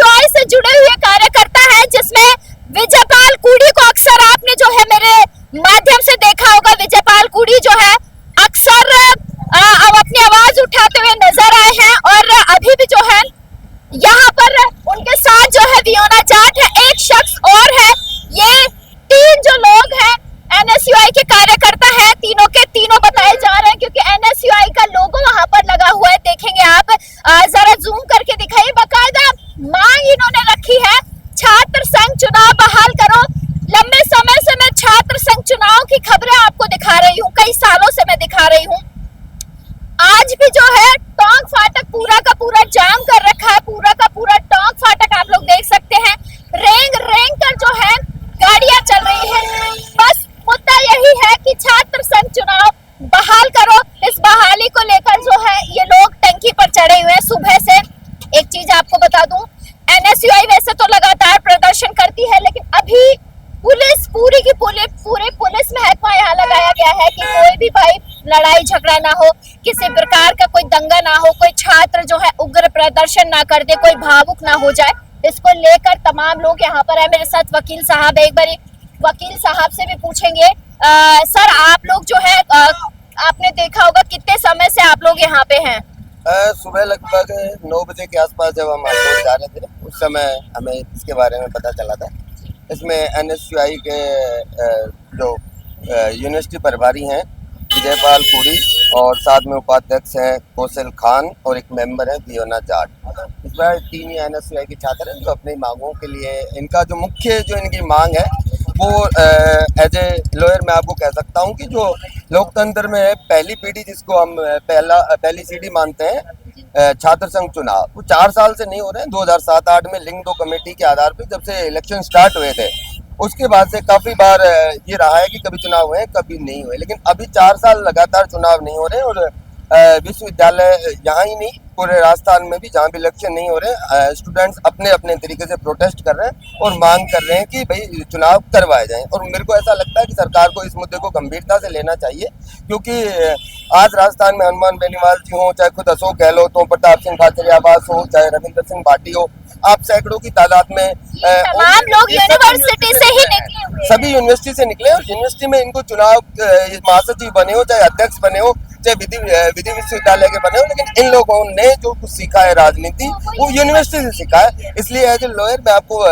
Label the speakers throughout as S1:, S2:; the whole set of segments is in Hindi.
S1: एनएसयूआई से जुड़े हुए कार्यकर्ता हैं, जिसमें विजयपाल कुड़ी को अक्सर आपने जो है मेरे माध्यम से देखा होगा। विजयपाल कुड़ी जो है अक्सर अब अपनी आवाज उठाते हुए नजर आए हैं और अभी भी जो है यहाँ पर उनके साथ जो है वियोना जाट है, एक शख्स और है। ये तीन जो लोग हैं एनएसयूआई के कार्यकर्ता हैं, तीनों के तीनों बताए जा रहे हैं क्योंकि एनएसयूआई का लोगो वहां पर लगा हुआ है। देखेंगे आप, जरा जूम करके दिखाइए। बाकायदा मांग इन्होंने रखी है, छात्र संघ चुनाव बहाल करो। लंबे समय से मैं छात्र संघ चुनाव की खबरें आपको दिखा रही हूँ, कई सालों से मैं दिखा रही हूँ। आज भी जो है टोंक फाटक पूरा का पूरा जाम कर रखा है, पूरा का पूरा टोंक फाटक आप लोग देख सकते हैं, रेंग रेंग कर जो है गाड़ियां चल रही है। बस मुद्दा यही है कि छात्र संघ चुनाव बहाल करो। इस बहाली को लेकर जो है ये लोग टंकी पर चढ़े हुए हैं सुबह से। एक चीज आपको बता दूं, एनएसयूआई वैसे तो लगातार प्रदर्शन करती है, लेकिन अभी पुलिस पूरी की पूरे पुलिस महकमा यहाँ लगाया गया है कि कोई भी भाई लड़ाई झगड़ा ना हो, किसी प्रकार का कोई दंगा ना हो, कोई छात्र जो है उग्र प्रदर्शन ना कर दे, कोई भावुक ना हो जाए। इसको लेकर तमाम लोग यहाँ पर है। मेरे साथ वकील साहब, एक बार वकील साहब से भी पूछेंगे। सर, आप लोग जो है आपने देखा होगा कितने समय से आप लोग यहाँ पे हैं?
S2: सुबह लगभग 9 बजे के आसपास जब हम आउटडोर जा रहे थे, उस समय हमें इसके बारे में पता चला था। इसमें एनएसयूआई के जो यूनिवर्सिटी प्रभारी हैं विजयपाल कुड़ी और साथ में उपाध्यक्ष हैं कौशल खान और एक मेंबर है वियोना जाट। इस बार 3 ही एनएसयूआई के छात्र हैं जो अपनी मांगों के लिए, इनका जो मुख्य जो इनकी मांग है वो एज ए लॉयर मैं आपको कह सकता हूँ कि जो लोकतंत्र में पहली पीढ़ी जिसको हम पहली सीढ़ी मानते हैं, छात्र संघ चुनाव, वो 4 साल से नहीं हो रहे हैं। 2007-8 में लिंग 2 कमेटी के आधार पर जब से इलेक्शन स्टार्ट हुए थे, उसके बाद से काफी बार ये रहा है कि कभी चुनाव हुए कभी नहीं हुए, लेकिन अभी 4 साल लगातार चुनाव नहीं हो रहे। और विश्वविद्यालय यहाँ ही नहीं, पूरे राजस्थान में भी जहाँ भी इलेक्शन नहीं हो रहे, स्टूडेंट्स अपने अपने तरीके से प्रोटेस्ट कर रहे हैं और मांग कर रहे हैं कि भाई चुनाव करवाए जाएं। और मेरे को ऐसा लगता है कि सरकार को इस मुद्दे को गंभीरता से लेना चाहिए, क्योंकि आज राजस्थान में हनुमान बेनीवाल जी हो, चाहे खुद अशोक गहलोत हो, प्रताप सिंह खाचरियावास हो, चाहे रविंद्र सिंह भाटी हो, आप सैकड़ों की तादाद में
S1: तमाम लोग यूनिवर्सिटी से ही निकले हुए,
S2: सभी यूनिवर्सिटी से निकले और यूनिवर्सिटी में इनको चुनाव महासचिव बने हो, चाहे अध्यक्ष बने हो, चाहे विधि विश्वविद्यालय के बने हो, लेकिन इन लोगों ने जो कुछ सीखा है राजनीति वो यूनिवर्सिटी से सीखा है। इसलिए एज ए लॉयर मैं आपको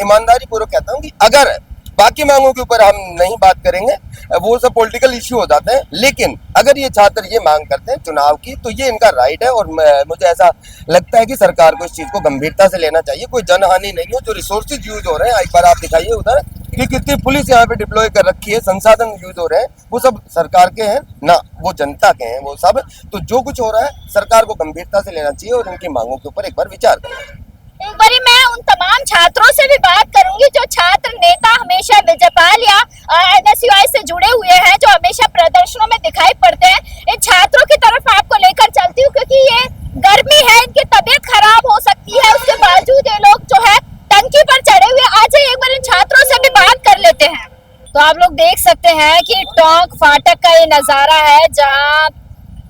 S2: ईमानदारी पूर्वक कहता हूँ कि अगर बाकी मांगों के ऊपर हम नहीं बात करेंगे, वो सब पॉलिटिकल इश्यू हो जाते हैं, लेकिन अगर ये छात्र ये मांग करते हैं चुनाव की तो ये इनका राइट है। और मुझे ऐसा लगता है कि सरकार को इस चीज को गंभीरता से लेना चाहिए। कोई जनहानि नहीं हो, जो रिसोर्सेज यूज हो रहे हैं, एक बार आप दिखाइए उधर कि कितनी पुलिस यहाँ पे डिप्लॉय कर रखी है, संसाधन यूज हो रहे हैं, वो सब सरकार के हैं ना, वो जनता के हैं वो सब। तो जो कुछ हो रहा है सरकार को गंभीरता से लेना चाहिए और इनकी मांगों के ऊपर एक बार विचार करें।
S1: एक बारी मैं उन तमाम छात्रों से भी बात करूंगी जो छात्र नेता हमेशा विजयपाल या एनएसयूआई से जुड़े हुए हैं, जो हमेशा प्रदर्शनों में दिखाई पड़ते हैं। इन छात्रों की तरफ आपको लेकर चलती हूँ, क्योंकि ये गर्मी है, इनकी तबीयत खराब हो सकती है, उसके बावजूद ये लोग जो है टंकी पर चढ़े हुए। आज एक बार इन छात्रों से भी बात कर लेते हैं। तो आप लोग देख सकते हैं कि टोंक फाटक का ये नजारा है, जहाँ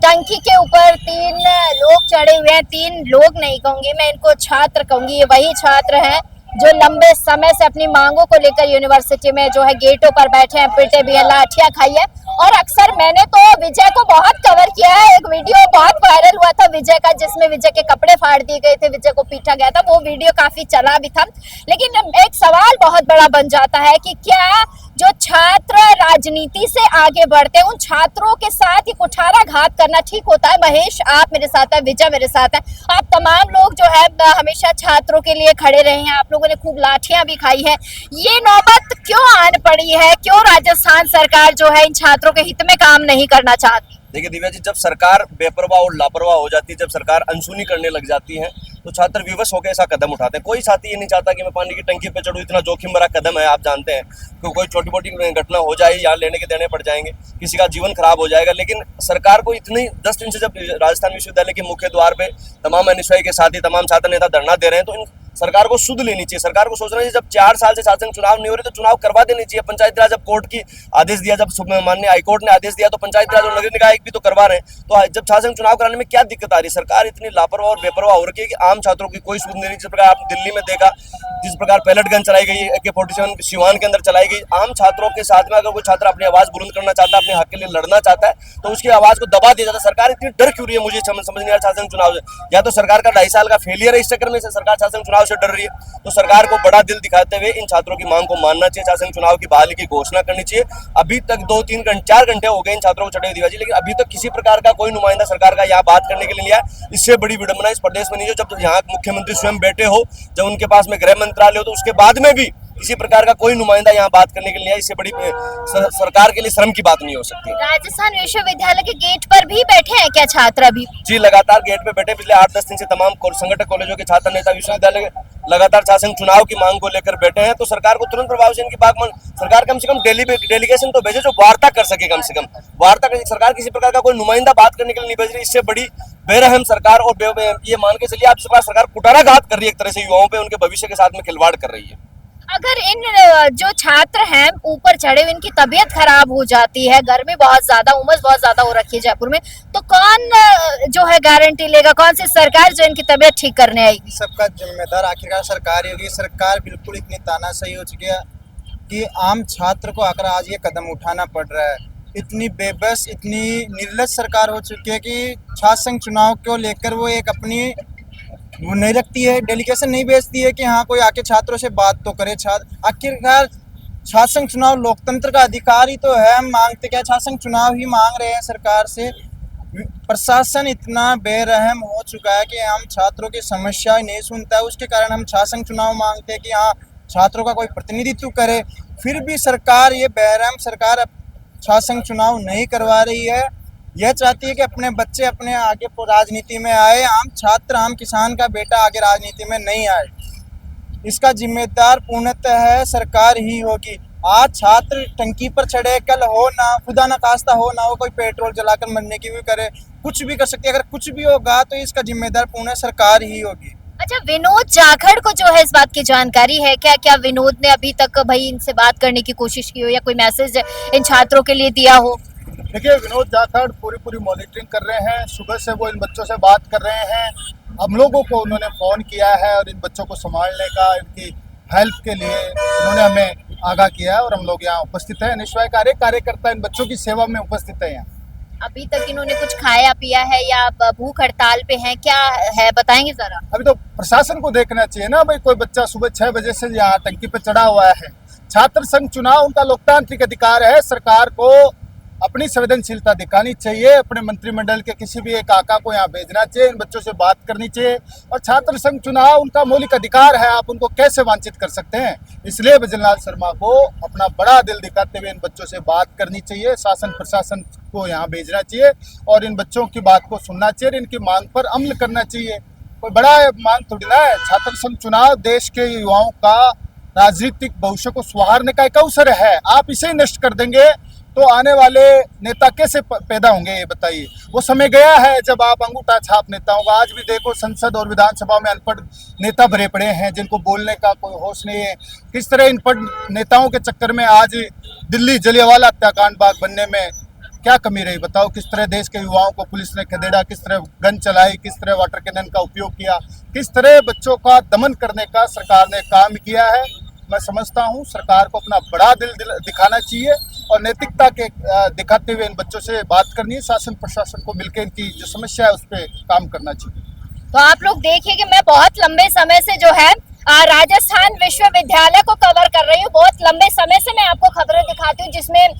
S1: टंकी के ऊपर 3 लोग चढ़े हुए हैं। 3 लोग नहीं कहूंगी मैं, इनको छात्र कहूंगी। ये वही छात्र हैं जो लंबे समय से अपनी मांगों को लेकर यूनिवर्सिटी में जो है गेटों पर बैठे हैं, पिटे भी हैं, लाठियां खाई है। और अक्सर मैंने तो विजय को बहुत कवर किया है। एक वीडियो बहुत वायरल हुआ था विजय का, जिसमें विजय के कपड़े फाड़ दिए गए थे, विजय को पीटा गया था। वो वीडियो काफी चला भी था। लेकिन एक सवाल बहुत बड़ा बन जाता है कि क्या जो छात्र राजनीति से आगे बढ़ते हैं, उन छात्रों के साथ ही कुठाराघात करना ठीक होता है? महेश आप मेरे साथ है, विजय मेरे साथ है, आप तमाम लोग जो है हमेशा छात्रों के लिए खड़े रहे हैं, आप लोगों ने खूब लाठियां भी खाई है। ये नौबत क्यों आन पड़ी है? क्यों राजस्थान सरकार जो है इन छात्रों के हित में काम नहीं करना चाहती?
S3: देखिए दिव्या जी, जब सरकार बेपरवाह और लापरवाह हो जाती है, जब सरकार अनसुनी करने लग जाती है, तो छात्र विवश होकर ऐसा कदम उठाते हैं। कोई साथी ये नहीं चाहता कि मैं पानी की टंकी पे चढ़ूं, इतना जोखिम भरा कदम है। आप जानते हैं कि कोई छोटी मोटी घटना हो जाए, यहाँ लेने के देने पड़ जाएंगे, किसी का जीवन खराब हो जाएगा। लेकिन सरकार को इतनी 10 दिन से जब राजस्थान विश्वविद्यालय के मुख्य द्वार पे तमाम एनएसयूआई के साथ ही तमाम छात्र नेता धरना दे रहे हैं, तो सरकार को सुध लेनी चाहिए। सरकार को सोचना चाहिए जब 4 साल से शासन चुनाव नहीं हो रहे तो चुनाव करवा देनी चाहिए। पंचायती राज जब कोर्ट की आदेश दिया, जब माननीय हाईकोर्ट ने आदेश दिया तो पंचायती राज और नगर निकाय भी तो करवा रहे हैं। तो जब शासन चुनाव कराने में क्या दिक्कत आ रही है? सरकार इतनी लापरवाह और बेपरवाह हो रखी है कि आम छात्रों की कोई सुध नहीं रही। जिस प्रकार आप दिल्ली में देखा, जिस प्रकार पैलेट गन चलाई गई, AK-47 सिवान के अंदर चलाई गई, आम छात्रों के साथ में अगर कोई छात्र अपनी आवाज बुलंद करना चाहता है, अपने हक के लिए लड़ना चाहता है, तो उसकी आवाज को दबा दिया जाता है। सरकार इतनी डर क्यों रही है? मुझे समझ नहीं आ रहा शासन चुनाव से। या तो सरकार का 2.5 साल का फेलियर है, इस चक्कर में से सरकार शासन चुनाव से डर रही है। तो सरकार को बड़ा दिल दिखाते हुए इन छात्रों की मांग को मानना चाहिए, शासन चुनाव की बहाली की घोषणा करनी चाहिए। अभी तक 2-3 घंटे 4 घंटे हो गए इन छात्रों को चढ़े हुए दिवाजी, लेकिन अभी तक किसी प्रकार का कोई नुमाइंदा सरकार का यहाँ बात करने के लिए नहीं आया। इससे बड़ी विडंबना इस प्रदेश में नहीं है। जब यहाँ मुख्यमंत्री स्वयं बैठे हो, जब उनके पास में गृह मंत्रालय हो, तो उसके बाद में भी किसी प्रकार का कोई नुमाइंदा यहाँ बात करने के लिए आया। इससे बड़ी सरकार के लिए शर्म की बात नहीं हो सकती।
S1: राजस्थान विश्वविद्यालय के गेट पर भी बैठे हैं क्या छात्र अभी? जी,
S3: लगातार गेट पे बैठे पिछले 8-10 दिन से तमाम संगठन कॉलेजों के छात्र नेता विश्वविद्यालय लगातार शासन चुनाव की मांग को लेकर बैठे हैं। तो सरकार को तुरंत प्रभाव से इनकी बात सरकार कम से कम डेलीगेशन तो भेजे जो वार्ता कर सके, कम से कम वार्ता कर। सरकार किसी प्रकार का कोई नुमाइंदा बात करने के लिए नहीं भेज रही। इससे बड़ी बेरहम सरकार और ये मान के चलिए आप सरकार कुटाराघात कर रही है एक तरह से, युवाओं पे उनके भविष्य के साथ में खिलवाड़ कर रही है।
S1: अगर इन जो छात्र हैं ऊपर चढ़े हुए, इनकी तबीयत खराब हो जाती है, गर्मी बहुत ज्यादा, उमस बहुत ज्यादा हो रखी है जयपुर में, तो कौन जो है गारंटी लेगा? कौन सी सरकार जो इनकी तबीयत ठीक करने आएगी?
S4: सबका जिम्मेदार आखिरकार सरकार ही होगी। सरकार बिल्कुल इतनी तानाशाही हो चुकी है कि आम छात्र को आकर आज ये कदम उठाना पड़ रहा है। इतनी बेबस, इतनी निर्लज सरकार हो चुकी है कि शासन चुनाव को लेकर वो एक अपनी वो नहीं रखती है, डेलीगेशन नहीं भेजती है कि हाँ कोई आके छात्रों से बात तो करे। आखिरकार शासन चुनाव लोकतंत्र का अधिकार ही तो है। हम मांगते क्या, शासन चुनाव ही मांग रहे हैं सरकार से। प्रशासन इतना बेरहम हो चुका है कि हम छात्रों की समस्या नहीं सुनता है। उसके कारण हम शासन चुनाव मांगते हैं कि हाँ छात्रों का कोई प्रतिनिधित्व करे। फिर भी सरकार, ये बेरहम सरकार शासन चुनाव नहीं करवा रही है। यह चाहती है कि अपने बच्चे अपने आगे राजनीति में आए, आम छात्र, आम किसान का बेटा आगे राजनीति में नहीं आए। इसका जिम्मेदार पूर्णतः है सरकार ही होगी। आज छात्र टंकी पर चढ़े, कल हो ना, खुदा ना खास्ता हो ना हो कोई पेट्रोल जलाकर मरने की भी करे, कुछ भी कर सकती है। अगर कुछ भी होगा तो इसका जिम्मेदार पूर्ण सरकार ही होगी।
S1: अच्छा, विनोद जाखड़ को जो है इस बात की जानकारी है क्या? क्या विनोद ने अभी तक भाई इनसे बात करने की कोशिश की हो या कोई मैसेज इन छात्रों के लिए दिया हो?
S5: देखिए, विनोद जाखड़ पूरी मॉनिटरिंग कर रहे हैं। सुबह से वो इन बच्चों से बात कर रहे हैं। हम लोगों को उन्होंने फ़ोन किया है और इन बच्चों को संभालने का, इनकी हेल्प के लिए उन्होंने हमें आगाह किया है और हम लोग यहाँ उपस्थित हैं। निष्ठा कार्यकर्ता इन बच्चों की सेवा में उपस्थित है यहाँ।
S1: अभी तक इन्होंने कुछ खाया पिया है या भूख हड़ताल पे हैं, क्या है बताएंगे जरा?
S5: अभी तो प्रशासन को देखना चाहिए ना भाई। कोई बच्चा सुबह 6 बजे से यहाँ टंकी पे चढ़ा हुआ है। छात्र संघ चुनाव उनका लोकतांत्रिक अधिकार है। सरकार को अपनी संवेदनशीलता दिखानी चाहिए। अपने मंत्रिमंडल के किसी भी एक आका को यहाँ भेजना चाहिए, इन बच्चों से बात करनी चाहिए। और छात्र संघ चुनाव उनका मौलिक अधिकार है, आप उनको कैसे वांछित कर सकते हैं? इसलिए भजनलाल शर्मा को अपना बड़ा दिल दिखाते हुए इन बच्चों से बात करनी चाहिए। शासन प्रशासन को यहाँ भेजना चाहिए और इन बच्चों की बात को सुनना चाहिए, इनकी मांग पर अमल करना चाहिए। कोई बड़ा मांग थोड़ी ना है। छात्र संघ चुनाव देश के युवाओं का राजनीतिक भविष्य को सुधारने का एक अवसर है। आप इसे ही नष्ट कर देंगे तो आने वाले नेता कैसे पैदा होंगे, ये बताइए। वो समय गया है जब आप अंगूठा छाप नेताओं का। आज भी देखो संसद और विधानसभा में अनपढ़ नेता भरे पड़े हैं जिनको बोलने का कोई होश नहीं है। किस तरह इन पढ़ नेताओं के चक्कर में आज दिल्ली जलियांवाला हत्याकांड बाग बनने में क्या कमी रही, बताओ। किस तरह देश के युवाओं को पुलिस ने खदेड़ा, किस तरह गन चलाई, किस तरह वाटर कैनन का उपयोग किया, किस तरह बच्चों का दमन करने का सरकार ने काम किया है। मैं समझता हूं सरकार को अपना बड़ा दिल दिखाना चाहिए और नैतिकता के दिखाते हुए इन बच्चों से बात करनी है। शासन प्रशासन को मिलकर इनकी जो समस्या है उस पर काम करना चाहिए।
S1: तो आप लोग देखिए कि मैं बहुत लंबे समय से जो है राजस्थान विश्वविद्यालय को कवर कर रही हूँ। बहुत लंबे समय से मैं आपको खबरें दिखाती हूँ जिसमें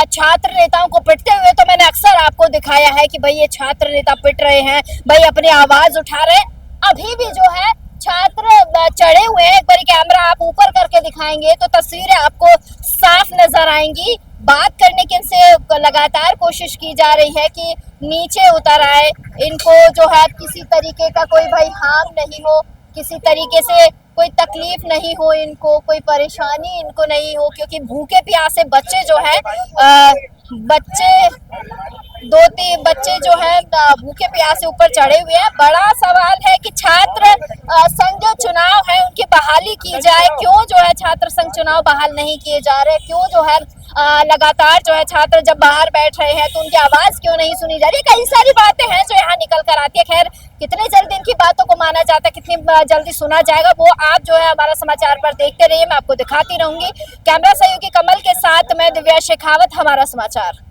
S1: छात्र नेताओं को पिटते हुए तो मैंने अक्सर आपको दिखाया है कि भाई ये छात्र नेता पिट रहे हैं, भाई अपनी आवाज उठा रहे हैं। अभी भी जो है छात्र चढ़े हुए हैं। एक बार कैमरा आप ऊपर करके दिखाएंगे तो तस्वीरें आपको साफ नजर आएंगी। बात करने की इनसे लगातार कोशिश की जा रही है कि नीचे उतर आए, इनको जो है किसी तरीके का कोई भाई हार्म नहीं हो, किसी तरीके से कोई तकलीफ नहीं हो, इनको कोई परेशानी इनको नहीं हो, क्योंकि भूखे प्यासे बच्चे जो है बच्चे 2-3 बच्चे जो है भूखे प्यासे ऊपर चढ़े हुए हैं। बड़ा सवाल है कि छात्र संघ जो चुनाव है उनकी बहाली की जाए। क्यों जो है छात्र संघ चुनाव बहाल नहीं किए जा रहे? क्यों जो है लगातार जो है छात्र जब बाहर बैठ रहे हैं तो उनकी आवाज क्यों नहीं सुनी जा रही? कई सारी बातें हैं जो यहाँ निकल कर आती है। खैर कितने जल्दी इनकी बातों को माना जाता है, कितनी जल्दी सुना जाएगा, वो आप जो है हमारा समाचार पर देखते रहिए। मैं आपको दिखाती रहूंगी। कैमरा सहयोगी कमल के साथ मैं दिव्या शेखावत, हमारा समाचार।